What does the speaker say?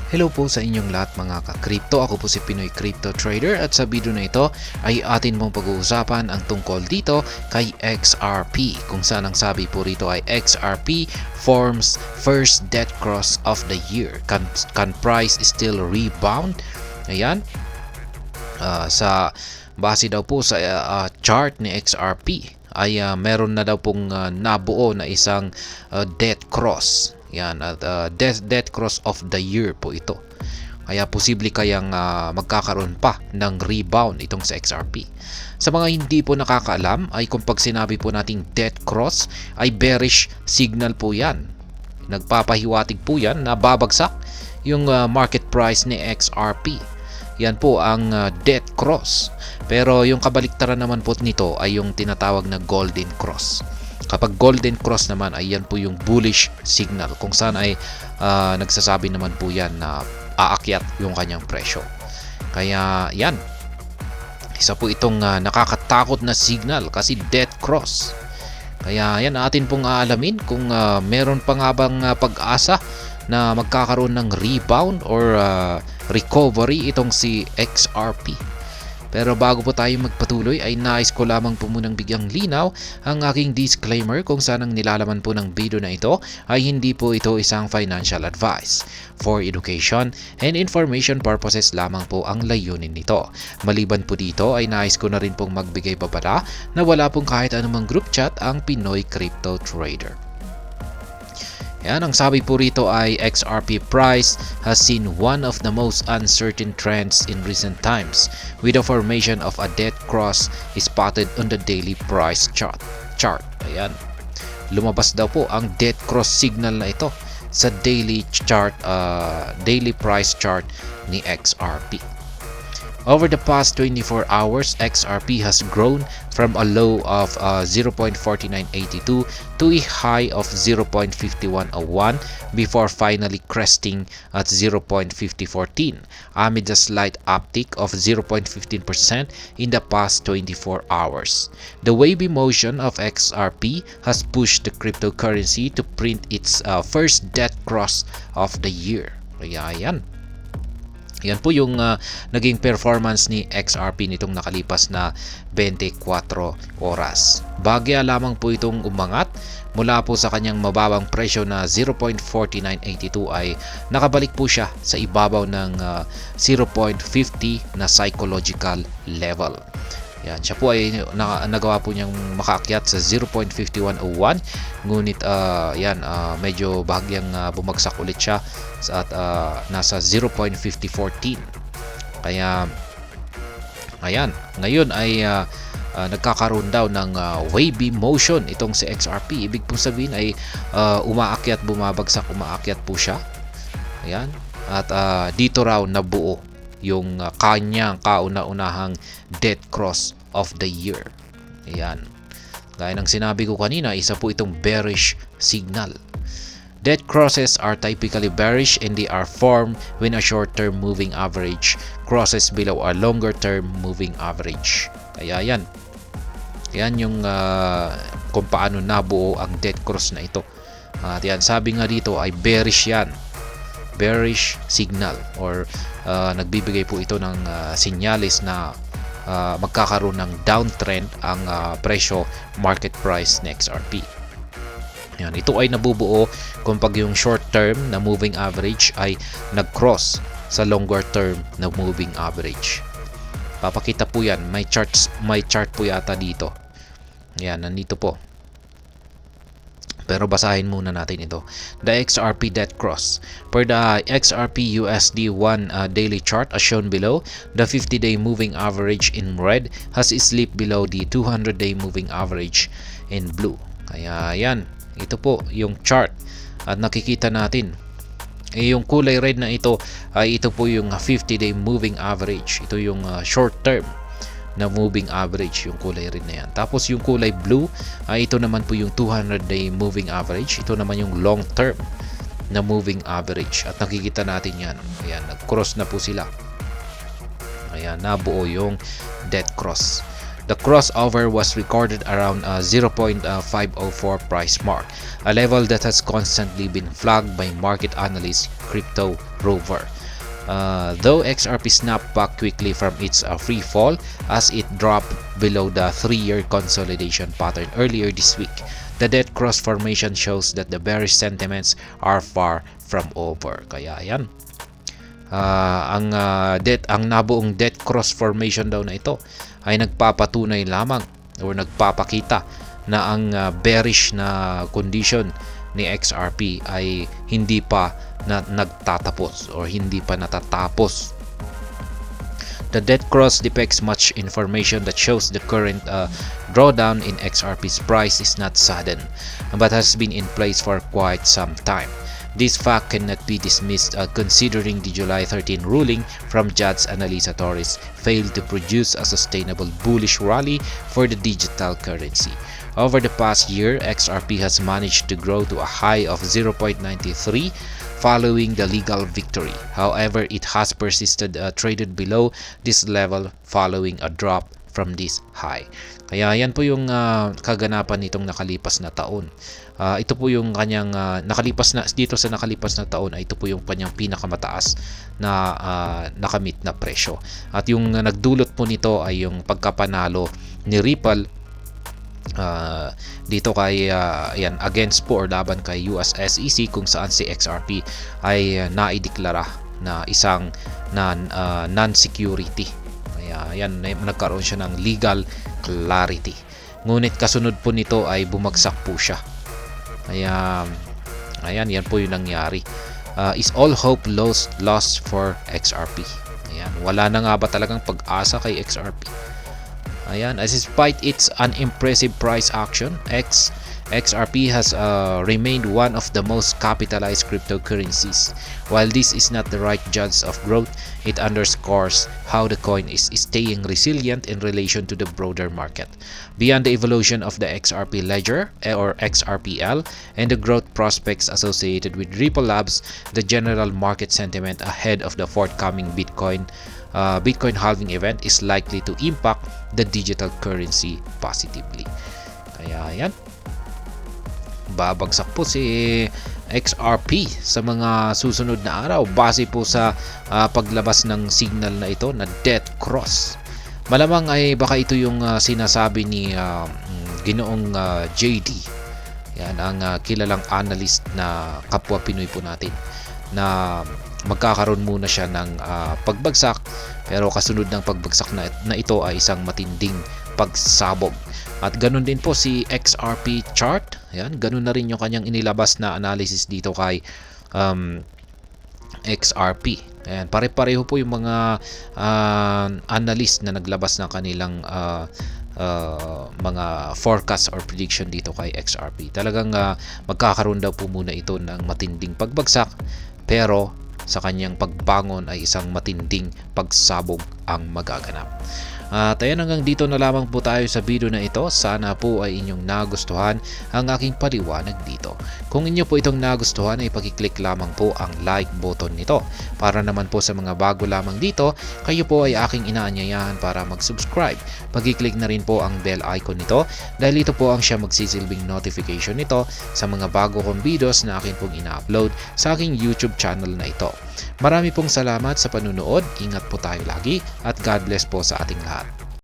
Hello po sa inyong lahat mga ka-crypto. Ako po si Pinoy Crypto Trader at sa video na ito ay atin mong pag-uusapan ang tungkol dito kay XRP, kung saan ang sabi po rito ay XRP forms first debt cross of the year. Can price still rebound? Ayan. Sa base daw po sa chart ni XRP ay meron na daw pong nabuo na isang debt cross. Yan, at debt cross of the year po ito. Kaya posible kayang magkakaroon pa ng rebound itong sa XRP. Sa mga hindi po nakakaalam ay kung pag sinabi po nating debt cross ay bearish signal po yan. Nagpapahiwatig po yan na babagsak yung market price ni XRP. Yan po ang debt cross. Pero yung kabaliktaran naman po nito ay yung tinatawag na golden cross. Kapag golden cross naman ay yan po yung bullish signal, kung saan ay nagsasabi naman po yan na aakyat yung kanyang presyo. Kaya yan, isa po itong nakakatakot na signal kasi debt cross. Kaya yan atin pong aalamin kung meron pa nga bang pag-asa na magkakaroon ng rebound or recovery itong si XRP. Pero bago po tayo magpatuloy ay nais ko lamang po munang bigyang linaw ang aking disclaimer kung saan ang nilalaman po ng video na ito ay hindi po ito isang financial advice. For education and information purposes lamang po ang layunin nito. Maliban po dito ay nais ko na rin pong magbigay babala na wala pong kahit anumang group chat ang Pinoy Crypto Trader. Yan, ang sabi po rito ay XRP price has seen one of the most uncertain trends in recent times, with the formation of a debt cross spotted on the daily price chart. Ayan. Lumabas daw po ang debt cross signal na ito sa daily price chart ni XRP. Over the past 24 hours, XRP has grown from a low of 0.4982 to a high of 0.5101 before finally cresting at 0.5014 amid a slight uptick of 0.15% in the past 24 hours. The wavy motion of XRP has pushed the cryptocurrency to print its first debt cross of the year. Kaya yan. Yan po yung naging performance ni XRP nitong nakalipas na 24 oras. Bagya lamang po itong umangat mula po sa kanyang mababang presyo na 0.4982 ay nakabalik po siya sa ibabaw ng 0.50 na psychological level. Yan, siya po ay nagawa po niyang makaakyat sa 0.5101, ngunit medyo bahagyang bumagsak ulit siya at nasa 0.5014. Kaya ayan, ngayon ay nagkakaroon daw ng wavy motion itong si XRP. Ibig pong sabihin ay umaakyat, bumabagsak, umaakyat po siya. Ayan, at dito raw nabuo yung kanyang kauna-unahang debt cross of the year. Ayan. Gaya ng sinabi ko kanina, isa po itong bearish signal. Debt crosses are typically bearish and they are formed when a short-term moving average crosses below a longer-term moving average. Kaya yan. Yan yung kung paano nabuo ang debt cross na ito. At yan, sabi nga dito ay bearish yan. Bearish signal or nagbibigay po ito ng senyales na magkakaroon ng downtrend ang presyo market price ng XRP. Yan, ito ay nabubuo kung pag yung short term na moving average ay nag-cross sa longer term na moving average. Papakita po yan, may chart po yata dito. Yan, nandito po. Pero basahin muna natin ito. The XRP debt cross. Per the XRP USD 1 daily chart as shown below, the 50-day moving average in red has slipped below the 200-day moving average in blue. Kaya yan, ito po yung chart. At nakikita natin, yung kulay red na ito ay ito po yung 50-day moving average. Ito yung short term na moving average, yung kulay red na yan. Tapos yung kulay blue ay ito naman po yung 200-day moving average. Ito naman yung long term na moving average. At nakikita natin yan. Ayan, nag-cross na po sila. Ayan, nabuo yung debt cross. The crossover was recorded around 0.504 price mark, a level that has constantly been flagged by market analyst Crypto Rover. Though XRP snapped back quickly from its free fall as it dropped below the 3-year consolidation pattern earlier this week, the debt cross formation shows that the bearish sentiments are far from over. Kaya yan. Ang nabuong debt cross formation daw na ito ay nagpapatunay lamang o nagpapakita na ang bearish na condition ni XRP ay hindi pa nagtatapos o hindi pa natatapos. The debt cross depicts much information that shows the current drawdown in XRP's price is not sudden but has been in place for quite some time. This fact cannot be dismissed considering the July 13 ruling from Judge Annalisa Torres failed to produce a sustainable bullish rally for the digital currency. Over the past year, XRP has managed to grow to a high of 0.93 following the legal victory. However, it has persisted traded below this level following a drop from this high. Kaya yan po yung kaganapan nitong nakalipas na taon. Ito po yung kanyang nakalipas na taon ay ito po yung kanyang pinakamataas na nakamit na presyo. At yung nagdulot po nito ay yung pagkapanalo ni Ripple dito kay against po or laban kay US SEC, kung saan si XRP ay naideklara na isang non-security. Yan, nagkaroon siya ng legal clarity. Ngunit kasunod po nito ay bumagsak po siya. Ayan, yan po yung nangyari. Is all hope lost for XRP? Ayan, wala na nga ba talagang pag-asa kay XRP? Ayan, as despite its unimpressive price action, XRP has remained one of the most capitalized cryptocurrencies. While this is not the right judge of growth, it underscores how the coin is staying resilient in relation to the broader market. Beyond the evolution of the XRP ledger or XRPL and the growth prospects associated with Ripple Labs, the general market sentiment ahead of the forthcoming Bitcoin halving event is likely to impact the digital currency positively. Kaya yan, babagsak po si XRP sa mga susunod na araw base po sa paglabas ng signal na ito na debt cross. Malamang ay baka ito yung sinasabi ni Ginoong JD. Yan ang kilalang analyst na kapwa Pinoy po natin, na magkakaroon muna siya ng pagbagsak, pero kasunod ng pagbagsak na ito ay isang matinding pagsabog. At ganun din po si XRP chart. Ayan, ganun na rin yung kanyang inilabas na analysis dito kay XRP. Ayan, pare-pareho po yung mga analyst na naglabas ng kanilang mga forecast or prediction dito kay XRP. Talagang magkakaroon daw po muna ito ng matinding pagbagsak, pero sa kanyang pagbangon ay isang matinding pagsabog ang magaganap. At ayan, hanggang dito na lamang po tayo sa video na ito. Sana po ay inyong nagustuhan ang aking paliwanag dito. Kung inyo po itong nagustuhan ay pakiclick lamang po ang like button nito. Para naman po sa mga bago lamang dito, kayo po ay aking inaanyayahan para mag-subscribe. Pakiclick na rin po ang bell icon nito dahil ito po ang siya magsisilbing notification nito sa mga bago kong videos na akin pong ina-upload sa aking YouTube channel na ito. Marami pong salamat sa panunood. Ingat po tayo lagi at God bless po sa ating lahat.